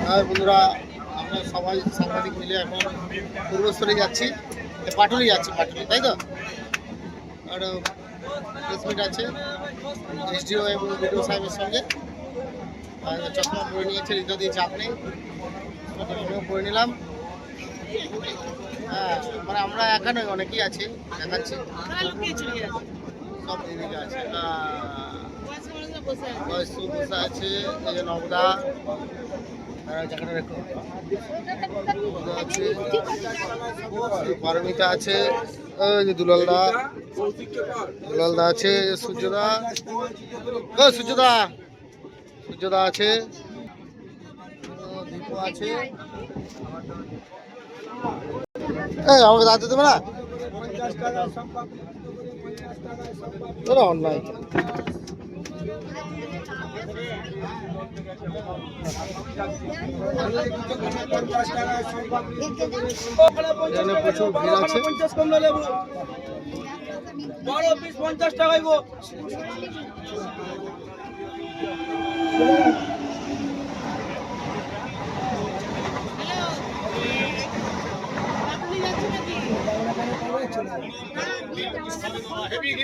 হ্যাঁ বন্ধুরা, আমরা সবাই সাংবাদিক মিলে এখন পূর্বস্থলে যাচ্ছি, পাটুলি যাচ্ছি, পাটুলি, তাই তো? আর প্রেস মিট আছে এসডিও এবং বিডিও সাহেবের সঙ্গে। চশমা পরে নিয়েছে, রিজা দিয়ে চাপ নেই, আমিও পরে নিলাম। হ্যাঁ, মানে আমরা একা নয়, অনেকেই আছে, দেখাচ্ছি সব এদিকে আছে। বসে আছে, এই যে নবদা জায়গাটা রেখো আছে, পারমিতা আছে, ওই যে দুলালদা আছে, সূর্যদা, ও সূর্যদা আছে, দীপু আছে। আমাকে দাঁড়াতে দেবে না, অন্যায়। প্রচুর ভিড় আছে। 50 টাকা হেভি